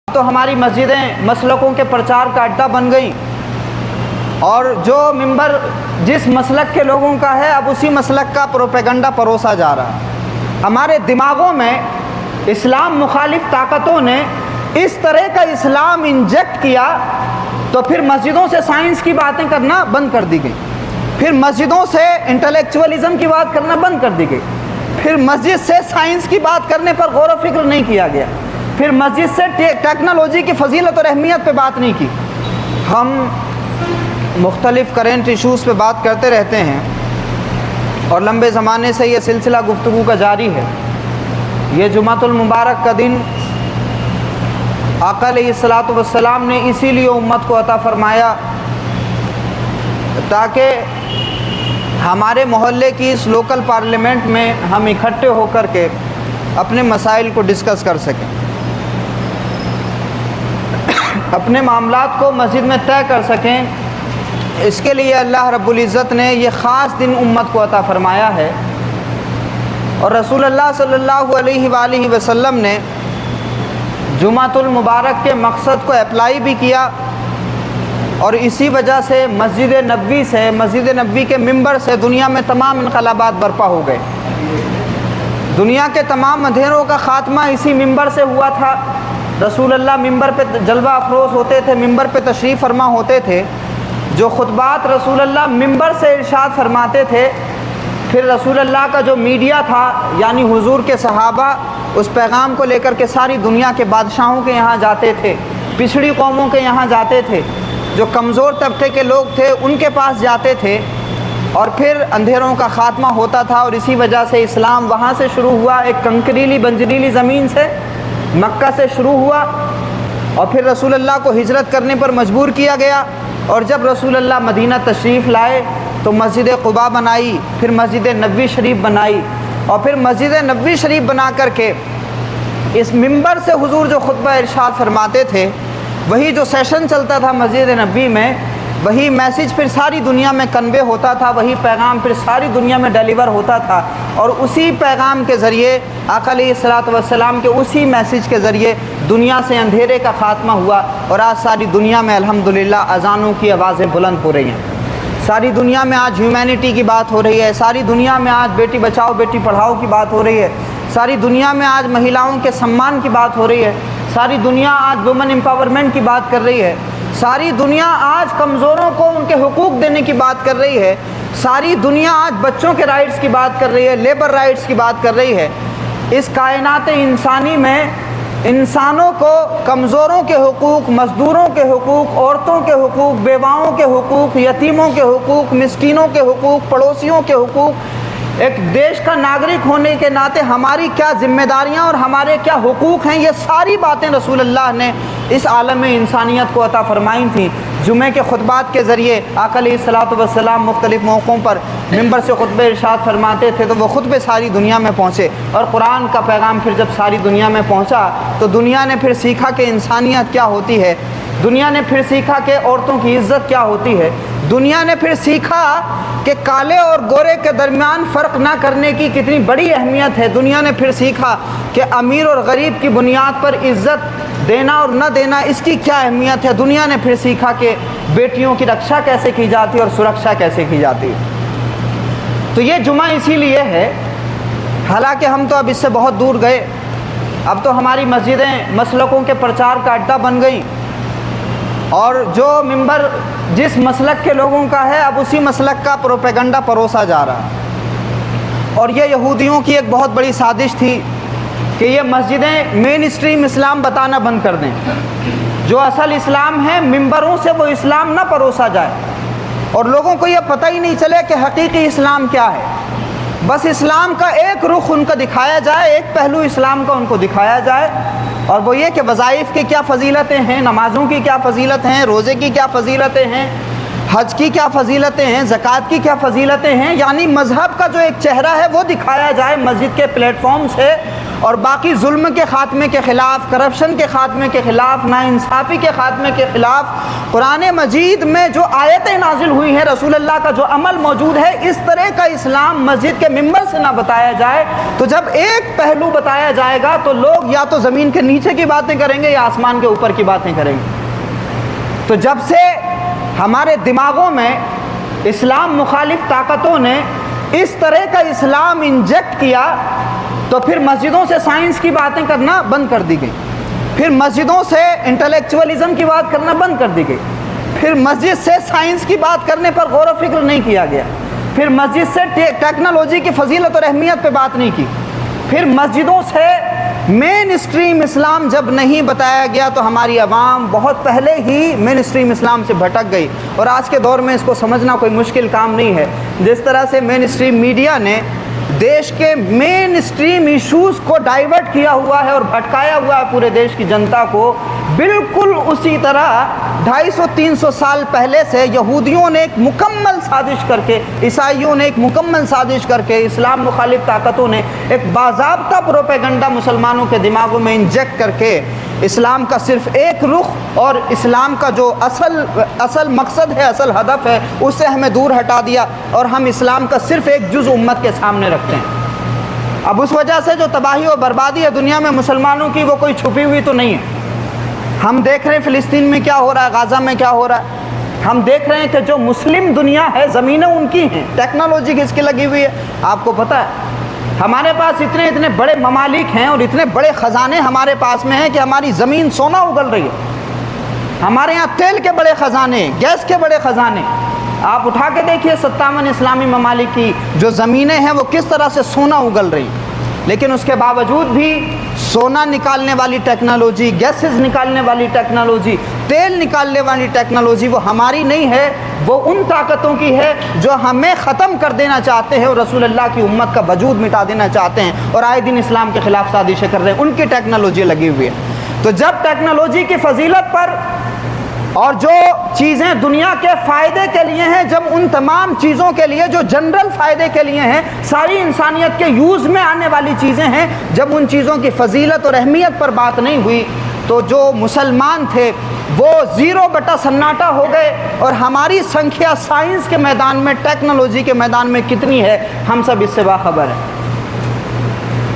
تو ہماری مسجدیں مسلکوں کے پرچار کا اڈا بن گئیں، اور جو ممبر جس مسلک کے لوگوں کا ہے اب اسی مسلک کا پروپیگنڈا پروسا جا رہا ہے۔ ہمارے دماغوں میں اسلام مخالف طاقتوں نے اس طرح کا اسلام انجیکٹ کیا تو پھر مسجدوں سے سائنس کی باتیں کرنا بند کر دی گئی، پھر مسجدوں سے انٹلیکچولیزم کی بات کرنا بند کر دی گئی، پھر مسجد سے سائنس کی بات کرنے پر غور و فکر نہیں کیا گیا، پھر مسجد سے ٹیکنالوجی کی فضیلت اور اہمیت پہ بات نہیں کی۔ ہم مختلف کرنٹ ایشوز پہ بات کرتے رہتے ہیں اور لمبے زمانے سے یہ سلسلہ گفتگو کا جاری ہے۔ یہ جمعۃ المبارک کا دن آقا علیہ الصلاۃ والسلام نے اسی لیے امت کو عطا فرمایا تاکہ ہمارے محلے کی اس لوکل پارلیمنٹ میں ہم اکٹھے ہو کر کے اپنے مسائل کو ڈسکس کر سکیں، اپنے معاملات کو مسجد میں طے کر سکیں۔ اس کے لیے اللہ رب العزت نے یہ خاص دن امت کو عطا فرمایا ہے، اور رسول اللہ صلی اللہ علیہ وآلہ وسلم نے جمعۃ المبارک کے مقصد کو اپلائی بھی کیا، اور اسی وجہ سے مسجد نبوی کے ممبر سے دنیا میں تمام انقلابات برپا ہو گئے۔ دنیا کے تمام اندھیروں کا خاتمہ اسی ممبر سے ہوا تھا۔ رسول اللہ ممبر پہ جلوہ افروز ہوتے تھے، ممبر پہ تشریف فرما ہوتے تھے، جو خطبات رسول اللہ ممبر سے ارشاد فرماتے تھے، پھر رسول اللہ کا جو میڈیا تھا یعنی حضور کے صحابہ اس پیغام کو لے کر کے ساری دنیا کے بادشاہوں کے یہاں جاتے تھے، پچھڑی قوموں کے یہاں جاتے تھے، جو کمزور طبقے کے لوگ تھے ان کے پاس جاتے تھے، اور پھر اندھیروں کا خاتمہ ہوتا تھا۔ اور اسی وجہ سے اسلام وہاں سے شروع ہوا، ایک کنکریلی بنجریلی زمین سے، مکہ سے شروع ہوا، اور پھر رسول اللہ کو ہجرت کرنے پر مجبور کیا گیا، اور جب رسول اللہ مدینہ تشریف لائے تو مسجد قباء بنائی، پھر مسجد نبوی شریف بنائی، اور پھر مسجد نبوی شریف بنا کر کے اس ممبر سے حضور جو خطبہ ارشاد فرماتے تھے، وہی جو سیشن چلتا تھا مسجد نبوی میں، وہی میسیج پھر ساری دنیا میں کنوے ہوتا تھا، وہی پیغام پھر ساری دنیا میں ڈیلیور ہوتا تھا، اور اسی پیغام کے ذریعے آقا علیہ الصلاۃ والسلام کے اسی میسیج کے ذریعے دنیا سے اندھیرے کا خاتمہ ہوا، اور آج ساری دنیا میں الحمدللہ اذانوں کی آوازیں بلند ہو رہی ہیں۔ ساری دنیا میں آج ہیومینٹی کی بات ہو رہی ہے، ساری دنیا میں آج بیٹی بچاؤ بیٹی پڑھاؤ کی بات ہو رہی ہے، ساری دنیا میں آج مہیلاؤں کے سمان کی بات ہو رہی ہے، ساری دنیا آج وومن امپاورمنٹ کی بات کر رہی ہے، ساری دنیا آج کمزوروں کو ان کے حقوق دینے کی بات کر رہی ہے، ساری دنیا آج بچوں کے رائٹس کی بات کر رہی ہے، لیبر رائٹس کی بات کر رہی ہے۔ اس کائنات انسانی میں انسانوں کو کمزوروں کے حقوق، مزدوروں کے حقوق، عورتوں کے حقوق، بیواؤں کے حقوق، یتیموں کے حقوق، مسکینوں کے حقوق، پڑوسیوں کے حقوق، ایک دیش کا ناگرک ہونے کے ناطے ہماری کیا ذمہ داریاں اور ہمارے کیا حقوق ہیں، یہ ساری باتیں رسول اللہ نے اس عالم انسانیت کو عطا فرمائی تھیں۔ جمعے کے خطبات کے ذریعے آقا علیہ الصلاۃ والسلام مختلف موقعوں پر ممبر سے خطبے ارشاد فرماتے تھے، تو وہ خطبے ساری دنیا میں پہنچے، اور قرآن کا پیغام پھر جب ساری دنیا میں پہنچا تو دنیا نے پھر سیکھا کہ انسانیت کیا ہوتی ہے، دنیا نے پھر سیکھا کہ عورتوں کی عزت کیا ہوتی ہے، دنیا نے پھر سیکھا کہ کالے اور گورے کے درمیان فرق نہ کرنے کی کتنی بڑی اہمیت ہے، دنیا نے پھر سیکھا کہ امیر اور غریب کی بنیاد پر عزت دینا اور نہ دینا اس کی کیا اہمیت ہے، دنیا نے پھر سیکھا کہ بیٹیوں کی رکشا کیسے کی جاتی ہے اور سرکشا کیسے کی جاتی ہے۔ تو یہ جمعہ اسی لیے ہے، حالانکہ ہم تو اب اس سے بہت دور گئے، اب تو ہماری مسجدیں مسلکوں کے پرچار کا اڈا بن گئیں، اور جو ممبر جس مسلک کے لوگوں کا ہے اب اسی مسلک کا پروپیگنڈا پروسا جا رہا ہے۔ اور یہ یہودیوں کی ایک بہت بڑی سازش تھی کہ یہ مسجدیں مین اسٹریم اسلام بتانا بند کر دیں، جو اصل اسلام ہے ممبروں سے وہ اسلام نہ پروسا جائے، اور لوگوں کو یہ پتہ ہی نہیں چلے کہ حقیقی اسلام کیا ہے، بس اسلام کا ایک رخ ان کا دکھایا جائے، ایک پہلو اسلام کا ان کو دکھایا جائے، اور وہ یہ کہ وظائف کی کیا فضیلتیں ہیں، نمازوں کی کیا فضیلت ہیں، روزے کی کیا فضیلتیں ہیں، حج کی کیا فضیلتیں ہیں، زکوٰۃ کی کیا فضیلتیں ہیں، یعنی مذہب کا جو ایک چہرہ ہے وہ دکھایا جائے مسجد کے پلیٹ فارم سے، اور باقی ظلم کے خاتمے کے خلاف، کرپشن کے خاتمے کے خلاف، ناانصافی کے خاتمے کے خلاف قرآن مجید میں جو آیتیں نازل ہوئی ہیں، رسول اللہ کا جو عمل موجود ہے، اس طرح کا اسلام مسجد کے ممبر سے نہ بتایا جائے تو جب ایک پہلو بتایا جائے گا تو لوگ یا تو زمین کے نیچے کی باتیں کریں گے یا آسمان کے اوپر کی باتیں کریں گے۔ تو جب سے ہمارے دماغوں میں اسلام مخالف طاقتوں نے اس طرح کا اسلام انجیکٹ کیا تو پھر مسجدوں سے سائنس کی باتیں کرنا بند کر دی گئی، پھر مسجدوں سے انٹلیکچوئلزم کی بات کرنا بند کر دی گئی، پھر مسجد سے سائنس کی بات کرنے پر غور و فکر نہیں کیا گیا، پھر مسجد سے ٹیکنالوجی کی فضیلت اور اہمیت پہ بات نہیں کی، پھر مسجدوں سے مین اسٹریم اسلام جب نہیں بتایا گیا تو ہماری عوام بہت پہلے ہی مین اسٹریم اسلام سے بھٹک گئی۔ اور آج کے دور میں اس کو سمجھنا کوئی مشکل کام نہیں ہے۔ جس طرح سے مین اسٹریم میڈیا نے دیش کے مین اسٹریم ایشوز کو ڈائیورٹ کیا ہوا ہے اور بھٹکایا ہوا ہے پورے دیش کی جنتا کو، بالکل اسی طرح 250-300 سال پہلے سے یہودیوں نے ایک مکمل سازش کر کے، عیسائیوں نے ایک مکمل سازش کر کے، اسلام مخالف طاقتوں نے ایک باضابطہ پروپیگنڈا مسلمانوں کے دماغوں میں انجیکٹ کر کے اسلام کا صرف ایک رخ اور اسلام کا جو اصل مقصد ہے، اصل ہدف ہے، اس سے ہمیں دور ہٹا دیا اور ہم اسلام کا صرف ایک جز امت کے سامنے رکھتے ہیں۔ اب اس وجہ سے جو تباہی و بربادی ہے دنیا میں مسلمانوں کی، وہ کوئی چھپی ہوئی تو نہیں ہے۔ ہم دیکھ رہے ہیں فلسطین میں کیا ہو رہا ہے، غزہ میں کیا ہو رہا ہے، ہم دیکھ رہے ہیں کہ جو مسلم دنیا ہے زمینیں ان کی ہیں، ٹیکنالوجی کس کی لگی ہوئی ہے آپ کو پتہ ہے۔ ہمارے پاس اتنے بڑے ممالک ہیں اور اتنے بڑے خزانے ہمارے پاس میں ہیں کہ ہماری زمین سونا اگل رہی ہے۔ ہمارے یہاں تیل کے بڑے خزانے، گیس کے بڑے خزانے، آپ اٹھا کے دیکھیے 57 اسلامی ممالک کی جو زمینیں ہیں وہ کس طرح سے سونا اگل رہی ہیں۔ لیکن اس کے باوجود بھی سونا نکالنے والی ٹیکنالوجی، گیسز نکالنے والی ٹیکنالوجی، تیل نکالنے والی ٹیکنالوجی وہ ہماری نہیں ہے، وہ ان طاقتوں کی ہے جو ہمیں ختم کر دینا چاہتے ہیں اور رسول اللہ کی امت کا وجود مٹا دینا چاہتے ہیں اور آئے دن اسلام کے خلاف سازشیں کر رہے ہیں۔ ان کی ٹیکنالوجی لگی ہوئی ہے۔ تو جب ٹیکنالوجی کی فضیلت پر اور جو چیزیں دنیا کے فائدے کے لیے ہیں، جب ان تمام چیزوں کے لیے جو جنرل فائدے کے لیے ہیں، ساری انسانیت کے یوز میں آنے والی چیزیں ہیں، جب ان چیزوں کی فضیلت اور اہمیت پر بات نہیں ہوئی تو جو مسلمان تھے وہ 0 سناٹا ہو گئے۔ اور ہماری سنکھیا سائنس کے میدان میں، ٹیکنالوجی کے میدان میں کتنی ہے ہم سب اس سے باخبر ہیں۔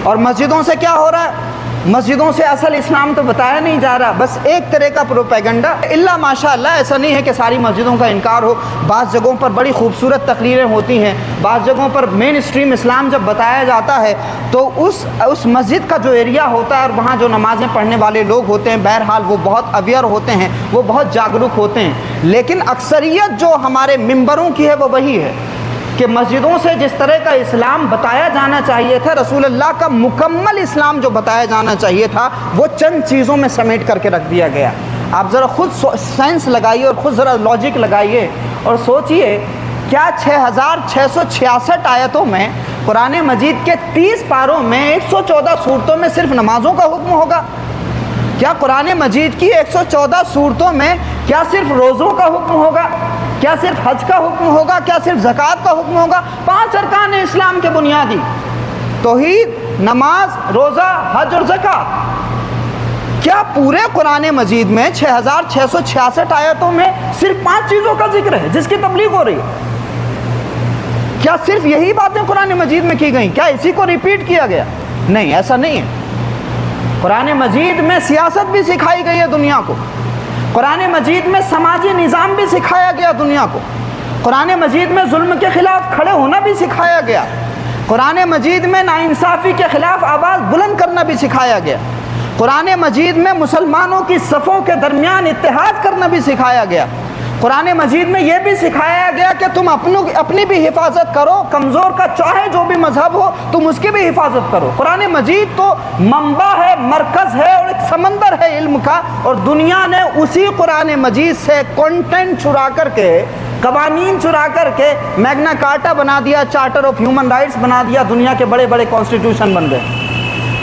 اور مسجدوں سے کیا ہو رہا ہے؟ مسجدوں سے اصل اسلام تو بتایا نہیں جا رہا، بس ایک طرح کا پروپیگنڈا۔ اللہ ماشاءاللہ ایسا نہیں ہے کہ ساری مسجدوں کا انکار ہو، بعض جگہوں پر بڑی خوبصورت تقریریں ہوتی ہیں، بعض جگہوں پر مین اسٹریم اسلام جب بتایا جاتا ہے تو اس مسجد کا جو ایریا ہوتا ہے اور وہاں جو نمازیں پڑھنے والے لوگ ہوتے ہیں، بہرحال وہ بہت اویئر ہوتے ہیں، وہ بہت جاگرک ہوتے ہیں۔ لیکن اکثریت جو ہمارے ممبروں کی ہے وہ وہی ہے کہ مسجدوں سے جس طرح کا اسلام بتایا جانا چاہیے تھا، رسول اللہ کا مکمل اسلام جو بتایا جانا چاہیے تھا، وہ چند چیزوں میں سمیٹ کر کے رکھ دیا گیا۔ آپ ذرا خود سائنس لگائیے اور خود ذرا لاجک لگائیے اور سوچئے، کیا 6666 آیتوں میں قرآن مجید کے 30 پاروں میں 114 صورتوں میں صرف نمازوں کا حکم ہوگا؟ کیا قرآن مجید کی 114 صورتوں میں کیا صرف روزوں کا حکم ہوگا؟ کیا صرف حج کا حکم ہوگا؟ کیا صرف زکوٰۃ کا حکم ہوگا؟ 5 ارکان اسلام کے بنیادی، توحید، نماز، روزہ، حج اور زکوٰۃ۔ کیا پورے قرآن مجید میں 6666 آیتوں میں صرف 5 چیزوں کا ذکر ہے جس کی تبلیغ ہو رہی ہے؟ کیا صرف یہی باتیں قرآن مجید میں کی گئیں؟ کیا اسی کو ریپیٹ کیا گیا؟ نہیں، ایسا نہیں ہے۔ قرآن مجید میں سیاست بھی سکھائی گئی ہے دنیا کو، قرآن مجید میں سماجی نظام بھی سکھایا گیا دنیا کو، قرآن مجید میں ظلم کے خلاف کھڑے ہونا بھی سکھایا گیا، قرآن مجید میں ناانصافی کے خلاف آواز بلند کرنا بھی سکھایا گیا، قرآن مجید میں مسلمانوں کی صفوں کے درمیان اتحاد کرنا بھی سکھایا گیا، قرآن مجید میں یہ بھی سکھایا گیا کہ تم اپنی بھی حفاظت کرو، کمزور کا چاہے جو بھی مذہب ہو تم اس کی بھی حفاظت کرو۔ قرآن مجید تو منبع ہے، مرکز ہے اور ایک سمندر ہے علم کا، اور دنیا نے اسی قرآن مجید سے کنٹینٹ چرا کر کے، قوانین چرا کر کے میگنا کارٹا بنا دیا، چارٹر آف ہیومن رائٹس بنا دیا، دنیا کے بڑے بڑے کانسٹیٹیوشن بن گئے۔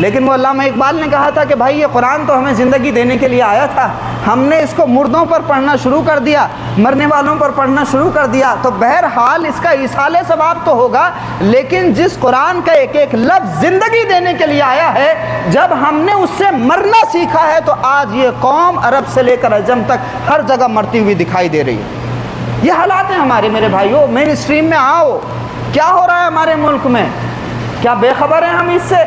لیکن وہ علامہ اقبال نے کہا تھا کہ بھائی یہ قرآن تو ہمیں زندگی دینے کے لیے آیا تھا، ہم نے اس کو مردوں پر پڑھنا شروع کر دیا، مرنے والوں پر پڑھنا شروع کر دیا، تو بہرحال اس کا ایصال ثواب تو ہوگا، لیکن جس قرآن کا ایک ایک لفظ زندگی دینے کے لیے آیا ہے، جب ہم نے اس سے مرنا سیکھا ہے تو آج یہ قوم عرب سے لے کر عجم تک ہر جگہ مرتی ہوئی دکھائی دے رہی ہے۔ یہ حالات ہیں ہمارے میرے بھائیوں، مین اسٹریم میں آؤ، کیا ہو رہا ہے ہمارے ملک میں؟ کیا بے خبر ہیں ہم اس سے؟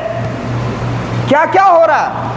کیا کیا ہو رہا ہے؟